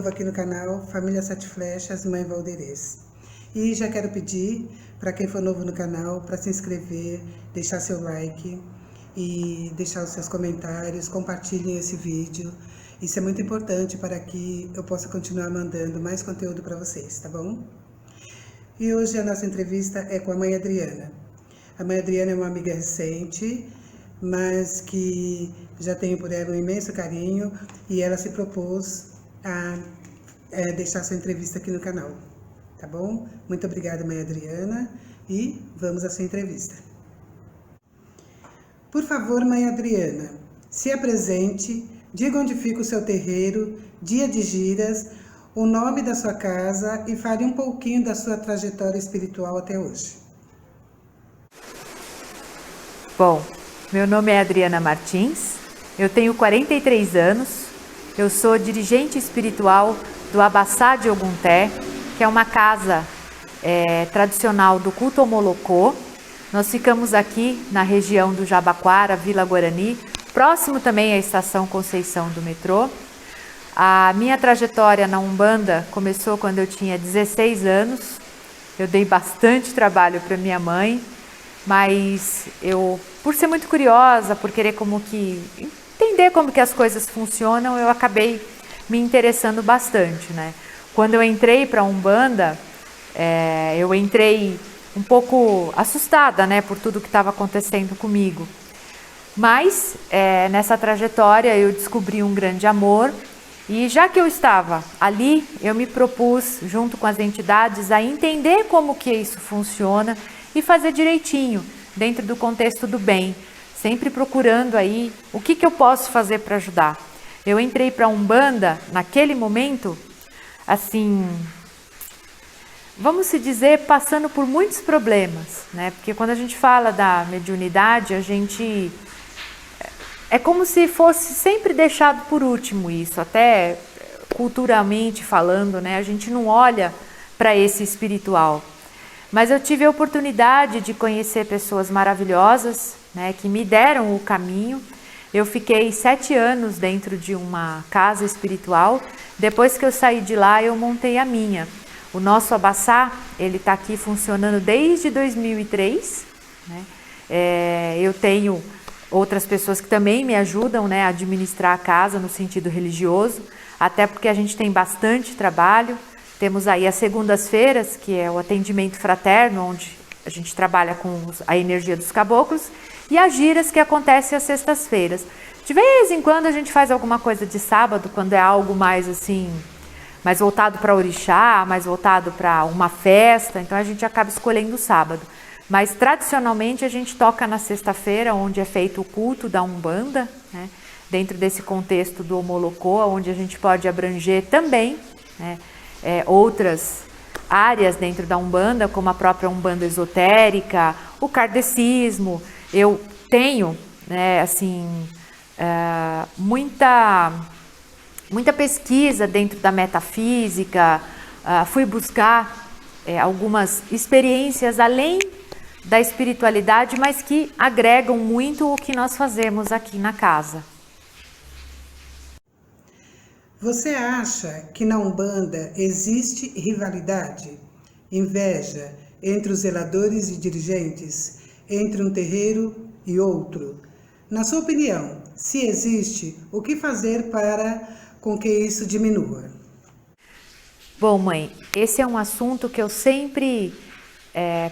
novo aqui no canal Família Sete Flechas, Mãe Valderez. E já quero pedir para quem for novo no canal para se inscrever, deixar seu like e deixar os seus comentários, compartilhem esse vídeo. Isso é muito importante para que eu possa continuar mandando mais conteúdo para vocês, tá bom? E hoje a nossa entrevista é com a mãe Adriana. A mãe Adriana é uma amiga recente, mas que já tenho por ela um imenso carinho e ela se propôs a deixar sua entrevista aqui no canal, tá bom? Muito obrigada, mãe Adriana, e vamos à sua entrevista. Por favor, mãe Adriana, se apresente, diga onde fica o seu terreiro, dia de giras, o nome da sua casa e fale um pouquinho da sua trajetória espiritual até hoje. Bom, meu nome é Adriana Martins, eu tenho 43 anos, eu sou dirigente espiritual do Abaçá de Ogunté, que é uma casa tradicional do culto ao Molocô. Nós ficamos aqui na região do Jabaquara, Vila Guarani, próximo também à estação Conceição do metrô. A minha trajetória na Umbanda começou quando eu tinha 16 anos, eu dei bastante trabalho para minha mãe, mas eu, por ser muito curiosa, por querer entender como que as coisas funcionam, eu acabei me interessando bastante, né? Quando eu entrei para a Umbanda, eu entrei um pouco assustada, né, por tudo que estava acontecendo comigo. Mas nessa trajetória eu descobri um grande amor e já que eu estava ali, eu me propus, junto com as entidades, a entender como que isso funciona e fazer direitinho, dentro do contexto do bem, sempre procurando aí o que eu posso fazer para ajudar. Eu entrei para a Umbanda naquele momento, assim, vamos se dizer, passando por muitos problemas, né? Porque quando a gente fala da mediunidade, a gente é como se fosse sempre deixado por último isso, até culturalmente falando, né? A gente não olha para esse espiritual. Mas eu tive a oportunidade de conhecer pessoas maravilhosas, né, que me deram o caminho. Eu fiquei 7 anos dentro de uma casa espiritual. Depois que eu saí de lá, eu montei a minha. O nosso Abaçá, ele está aqui funcionando desde 2003. Né? Eu tenho outras pessoas que também me ajudam, né, a administrar a casa no sentido religioso, até porque a gente tem bastante trabalho. Temos aí as segundas-feiras, que é o atendimento fraterno, onde a gente trabalha com a energia dos caboclos, e as giras, que acontecem às sextas-feiras. De vez em quando a gente faz alguma coisa de sábado, quando é algo mais assim, mais voltado para orixá, mais voltado para uma festa, então a gente acaba escolhendo o sábado. Mas tradicionalmente a gente toca na sexta-feira, onde é feito o culto da Umbanda, né? Dentro desse contexto do Omolocô, onde a gente pode abranger também, né, outras áreas dentro da Umbanda, como a própria Umbanda esotérica, o kardecismo. Eu tenho, né, assim, muita pesquisa dentro da metafísica, fui buscar algumas experiências além da espiritualidade, mas que agregam muito o que nós fazemos aqui na casa. Você acha que na Umbanda existe rivalidade, inveja entre os zeladores e dirigentes, entre um terreiro e outro? Na sua opinião, se existe, o que fazer para com que isso diminua? Bom, mãe, esse é um assunto que eu sempre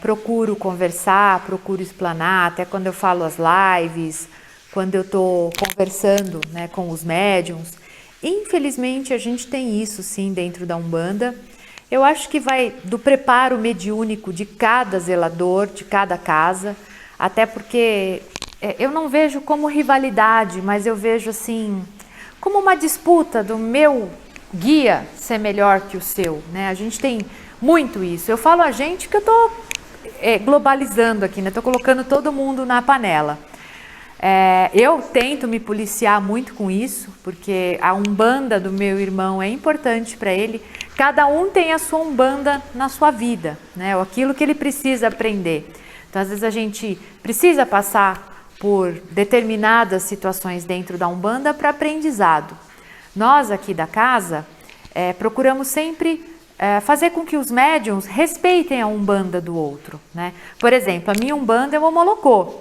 procuro conversar, procuro explanar, até quando eu falo as lives, quando eu estou conversando, né, com os médiums. Infelizmente, a gente tem isso sim dentro da Umbanda. Eu acho que vai do preparo mediúnico de cada zelador, de cada casa, até porque eu não vejo como rivalidade, mas eu vejo assim, como uma disputa do meu guia ser melhor que o seu, né? A gente tem muito isso. Eu falo a gente porque eu estou globalizando aqui, né? Estou colocando todo mundo na panela. Eu tento me policiar muito com isso, porque a Umbanda do meu irmão é importante para ele. Cada um tem a sua Umbanda na sua vida, né? Aquilo que ele precisa aprender. Então, às vezes a gente precisa passar por determinadas situações dentro da Umbanda para aprendizado. Nós aqui da casa, procuramos sempre fazer com que os médiums respeitem a umbanda do outro, né? Por exemplo, a minha umbanda é o Omolocô.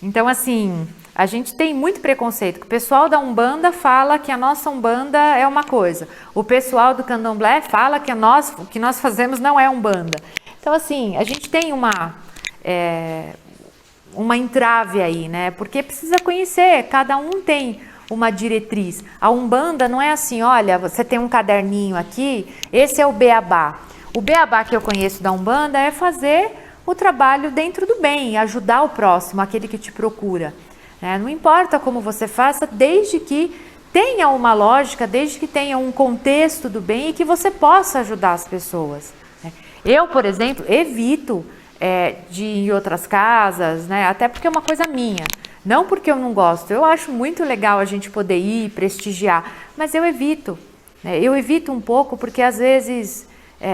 Então, assim, a gente tem muito preconceito. O pessoal da umbanda fala que a nossa umbanda é uma coisa. O pessoal do candomblé fala que o que nós fazemos não é umbanda. Então, assim, a gente tem uma entrave aí, né? Porque precisa conhecer, cada um tem uma diretriz. A umbanda não é assim, olha, você tem um caderninho aqui, esse é o beabá. O beabá que eu conheço da umbanda é fazer o trabalho dentro do bem, ajudar o próximo, aquele que te procura. Não importa como você faça, desde que tenha uma lógica, desde que tenha um contexto do bem e que você possa ajudar as pessoas. Eu, por exemplo, evito de ir em outras casas, né? Até porque é uma coisa minha. Não porque eu não gosto, eu acho muito legal a gente poder ir, prestigiar, mas eu evito. Eu evito um pouco porque às vezes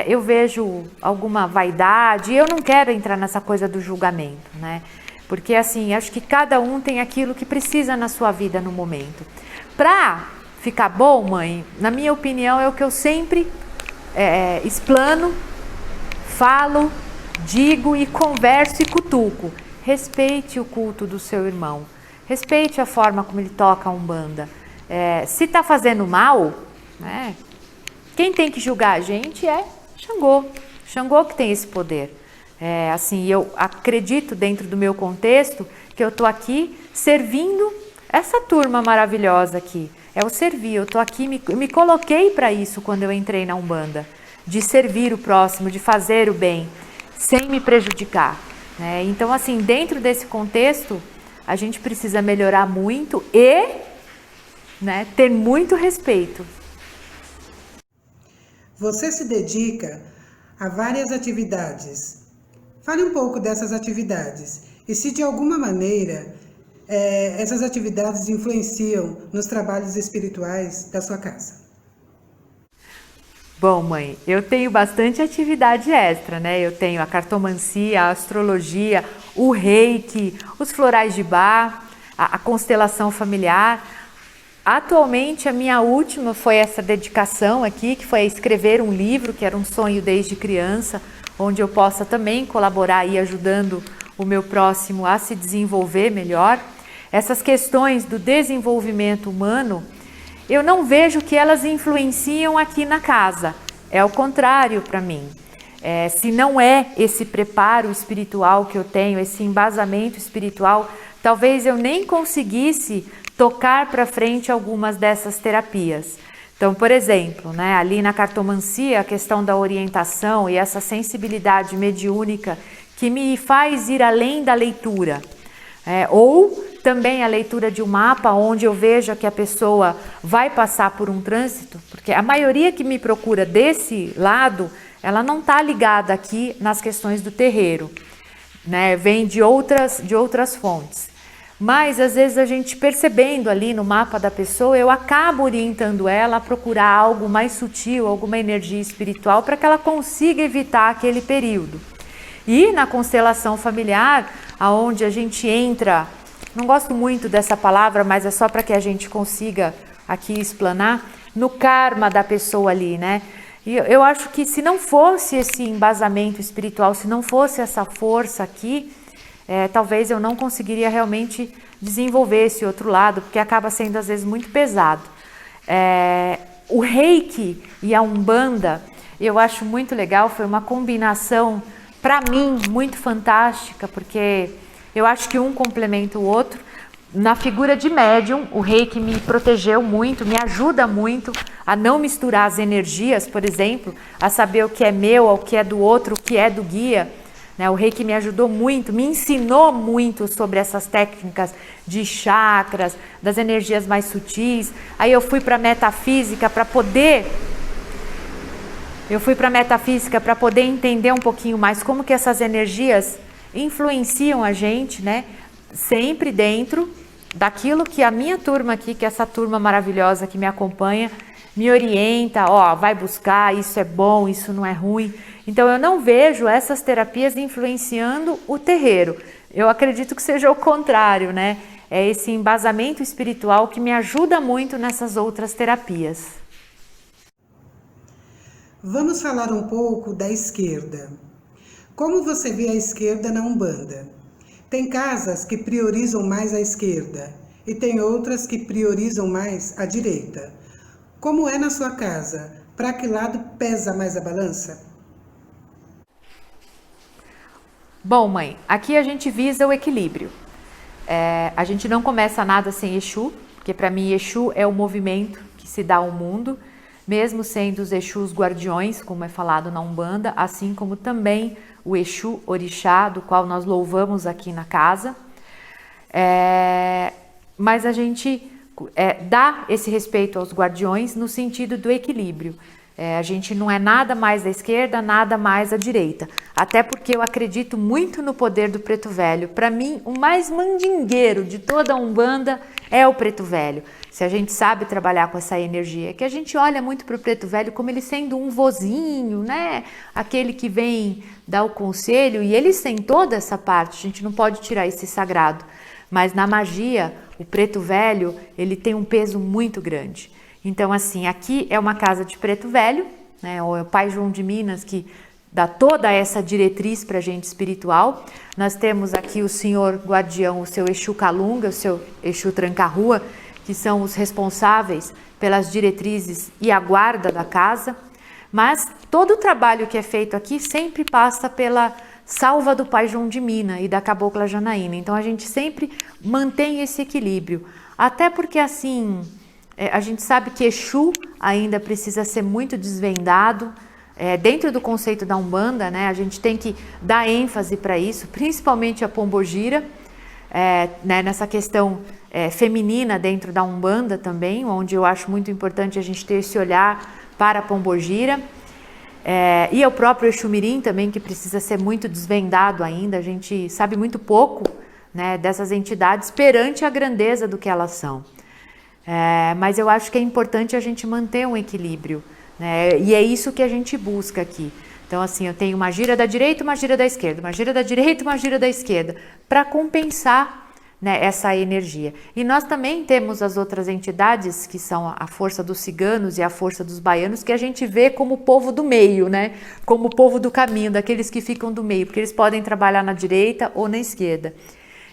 eu vejo alguma vaidade e eu não quero entrar nessa coisa do julgamento, né? Porque assim, acho que cada um tem aquilo que precisa na sua vida no momento. Pra ficar bom, mãe, na minha opinião, é o que eu sempre explano, falo, digo e converso e cutuco. Respeite o culto do seu irmão. Respeite a forma como ele toca a umbanda. Se está fazendo mal, né, quem tem que julgar a gente é Xangô. Xangô que tem esse poder. Assim, eu acredito dentro do meu contexto que eu estou aqui servindo essa turma maravilhosa aqui. É o servir, eu estou aqui, me coloquei para isso quando eu entrei na Umbanda. De servir o próximo, de fazer o bem, sem me prejudicar. Então, assim, dentro desse contexto, a gente precisa melhorar muito e ter muito respeito. Você se dedica a várias atividades. Fale um pouco dessas atividades e se de alguma maneira essas atividades influenciam nos trabalhos espirituais da sua casa. Bom, mãe, eu tenho bastante atividade extra, né? Eu tenho a cartomancia, a astrologia, o reiki, os florais de Bach, a constelação familiar. Atualmente, a minha última foi essa dedicação aqui, que foi escrever um livro, que era um sonho desde criança, onde eu possa também colaborar e ajudando o meu próximo a se desenvolver melhor. Essas questões do desenvolvimento humano, eu não vejo que elas influenciam aqui na casa. É o contrário para mim. Se não é esse preparo espiritual que eu tenho, esse embasamento espiritual, talvez eu nem conseguisse tocar para frente algumas dessas terapias. Então, por exemplo, ali na cartomancia, a questão da orientação e essa sensibilidade mediúnica que me faz ir além da leitura. Ou também a leitura de um mapa onde eu vejo que a pessoa vai passar por um trânsito, porque a maioria que me procura desse lado, ela não está ligada aqui nas questões do terreiro, vem de outras fontes. Mas às vezes a gente percebendo ali no mapa da pessoa, eu acabo orientando ela a procurar algo mais sutil, alguma energia espiritual para que ela consiga evitar aquele período. E na constelação familiar, aonde a gente entra, não gosto muito dessa palavra, mas é só para que a gente consiga aqui explanar, no karma da pessoa ali, E eu acho que se não fosse esse embasamento espiritual, se não fosse essa força aqui, talvez eu não conseguiria realmente desenvolver esse outro lado, porque acaba sendo às vezes muito pesado. O reiki e a umbanda, eu acho muito legal, foi uma combinação para mim muito fantástica, porque eu acho que um complementa o outro. Na figura de médium, o reiki me protegeu muito, me ajuda muito a não misturar as energias, por exemplo, a saber o que é meu, o que é do outro, o que é do guia. O reiki me ajudou muito, me ensinou muito sobre essas técnicas de chakras, das energias mais sutis. Aí eu fui para a metafísica para poder entender um pouquinho mais como que essas energias influenciam a gente, sempre dentro daquilo que a minha turma aqui, que é essa turma maravilhosa que me acompanha, me orienta, vai buscar, isso é bom, isso não é ruim. Então eu não vejo essas terapias influenciando o terreiro. Eu acredito que seja o contrário, É esse embasamento espiritual que me ajuda muito nessas outras terapias. Vamos falar um pouco da esquerda. Como você vê a esquerda na Umbanda? Tem casas que priorizam mais a esquerda e tem outras que priorizam mais a direita. Como é na sua casa? Para que lado pesa mais a balança? Bom, mãe, aqui a gente visa o equilíbrio. A gente não começa nada sem Exu, porque para mim Exu é o movimento que se dá ao mundo, mesmo sendo os Exus guardiões, como é falado na Umbanda, assim como também o Exu Orixá, do qual nós louvamos aqui na casa. Mas a gente dá esse respeito aos guardiões no sentido do equilíbrio. A gente não é nada mais à esquerda, nada mais à direita. Até porque eu acredito muito no poder do Preto Velho. Para mim, o mais mandingueiro de toda a Umbanda é o Preto Velho. Se a gente sabe trabalhar com essa energia, que a gente olha muito para o Preto Velho como ele sendo um vozinho, né? Aquele que vem dar o conselho, e eles têm toda essa parte, a gente não pode tirar esse sagrado. Mas na magia, o Preto Velho, ele tem um peso muito grande. Então, assim, aqui é uma casa de Preto Velho, né? O Pai João de Minas que dá toda essa diretriz para a gente espiritual. Nós temos aqui o Senhor Guardião, o seu Exu Calunga, o seu Exu Tranca-Rua, que são os responsáveis pelas diretrizes e a guarda da casa. Mas todo o trabalho que é feito aqui sempre passa pela salva do Pai João de Minas e da Cabocla Janaína. Então, a gente sempre mantém esse equilíbrio. Até porque, assim, a gente sabe que Exu ainda precisa ser muito desvendado. Dentro do conceito da Umbanda, né, a gente tem que dar ênfase para isso, principalmente a Pombogira, né, nessa questão feminina dentro da Umbanda também, onde eu acho muito importante a gente ter esse olhar para a Pombogira. E o próprio Exu Mirim também, que precisa ser muito desvendado ainda. A gente sabe muito pouco, né, dessas entidades perante a grandeza do que elas são. Mas eu acho que é importante a gente manter um equilíbrio, né? E é isso que a gente busca aqui. Então, assim, eu tenho uma gira da direita, uma gira da esquerda, uma gira da direita, uma gira da esquerda, para compensar, né, essa energia. E nós também temos as outras entidades, que são a força dos ciganos e a força dos baianos, que a gente vê como o povo do meio, né? Como o povo do caminho, daqueles que ficam do meio, porque eles podem trabalhar na direita ou na esquerda.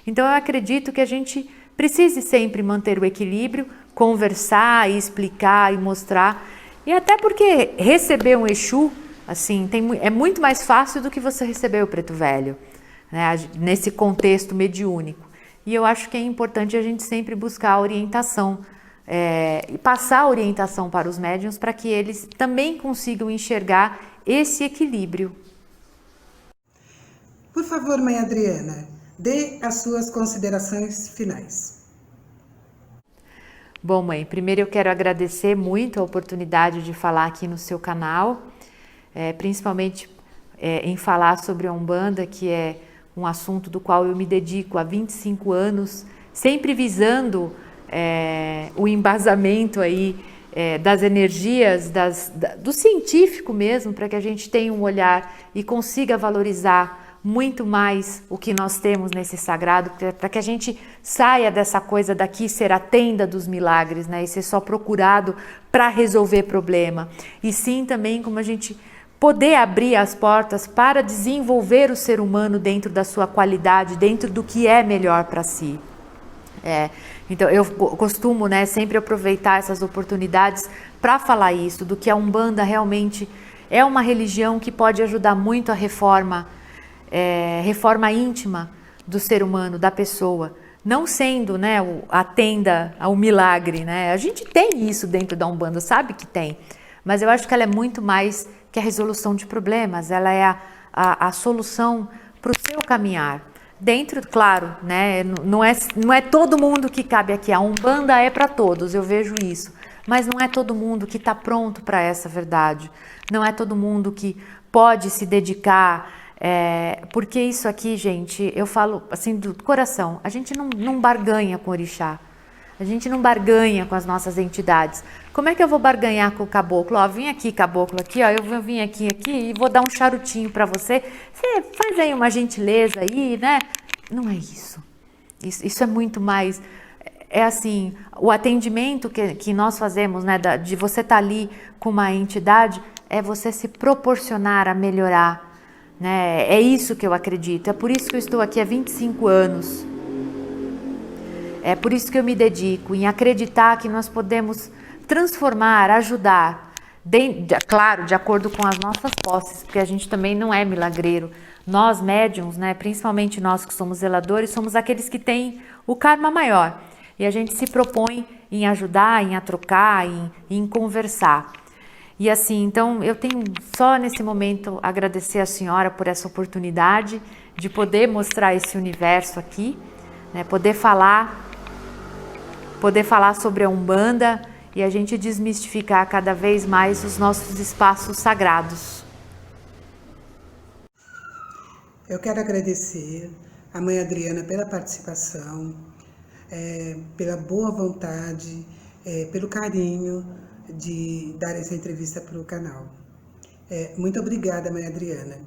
Então, eu acredito que a gente precise sempre manter o equilíbrio, conversar e explicar e mostrar. E até porque receber um Exu, assim, é muito mais fácil do que você receber o Preto Velho, né, nesse contexto mediúnico. E eu acho que é importante a gente sempre buscar a orientação e passar a orientação para os médiuns para que eles também consigam enxergar esse equilíbrio. Por favor, mãe Adriana, dê as suas considerações finais. Bom, mãe, primeiro eu quero agradecer muito a oportunidade de falar aqui no seu canal, principalmente em falar sobre a Umbanda, que é um assunto do qual eu me dedico há 25 anos, sempre visando o embasamento aí das energias, do científico mesmo, para que a gente tenha um olhar e consiga valorizar muito mais o que nós temos nesse sagrado, para que a gente saia dessa coisa daqui ser a tenda dos milagres, né, e ser só procurado para resolver problema, e sim também como a gente poder abrir as portas para desenvolver o ser humano dentro da sua qualidade, dentro do que é melhor para si. Então eu costumo, né, sempre aproveitar essas oportunidades para falar isso, do que a Umbanda realmente é uma religião que pode ajudar muito a reforma íntima do ser humano, da pessoa, não sendo, né, a tenda ao milagre, né? A gente tem isso dentro da Umbanda, sabe que tem, mas eu acho que ela é muito mais que a resolução de problemas, ela é a solução para o seu caminhar. Dentro, claro, né, não é todo mundo que cabe aqui, a Umbanda é para todos, eu vejo isso, mas não é todo mundo que está pronto para essa verdade, não é todo mundo que pode se dedicar, porque isso aqui, gente, eu falo assim do coração, a gente não barganha com o Orixá, a gente não barganha com as nossas entidades. Como é que eu vou barganhar com o caboclo? Ó, vim aqui, caboclo, aqui, ó, eu vou vir aqui e vou dar um charutinho para você. Você faz aí uma gentileza aí, né? Não é isso. Isso é muito mais... É assim, o atendimento que nós fazemos, né, de você estar ali com uma entidade, é você se proporcionar a melhorar, né? É isso que eu acredito, é por isso que eu estou aqui há 25 anos. É por isso que eu me dedico em acreditar que nós podemos transformar, ajudar, claro, de acordo com as nossas posses, porque a gente também não é milagreiro. Nós médiums, né, principalmente nós que somos zeladores, somos aqueles que têm o karma maior. E a gente se propõe em ajudar, em trocar, em conversar. E assim, então eu tenho só nesse momento agradecer a senhora por essa oportunidade de poder mostrar esse universo aqui, né, poder falar sobre a Umbanda e a gente desmistificar cada vez mais os nossos espaços sagrados. Eu quero agradecer a mãe Adriana pela participação, pela boa vontade, pelo carinho de dar essa entrevista para o canal. Muito obrigada, mãe Adriana.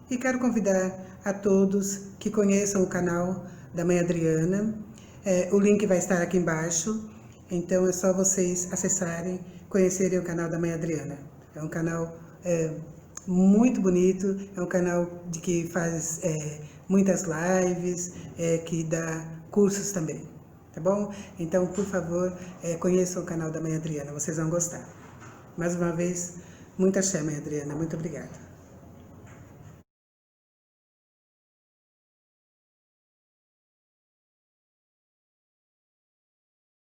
E quero convidar a todos que conheçam o canal da mãe Adriana. O link vai estar aqui embaixo, então é só vocês acessarem, conhecerem o canal da mãe Adriana. É um canal muito bonito, é um canal que faz muitas lives, que dá cursos também, tá bom? Então, por favor, conheçam o canal da mãe Adriana, vocês vão gostar. Mais uma vez, muita axé, mãe Adriana, muito obrigada.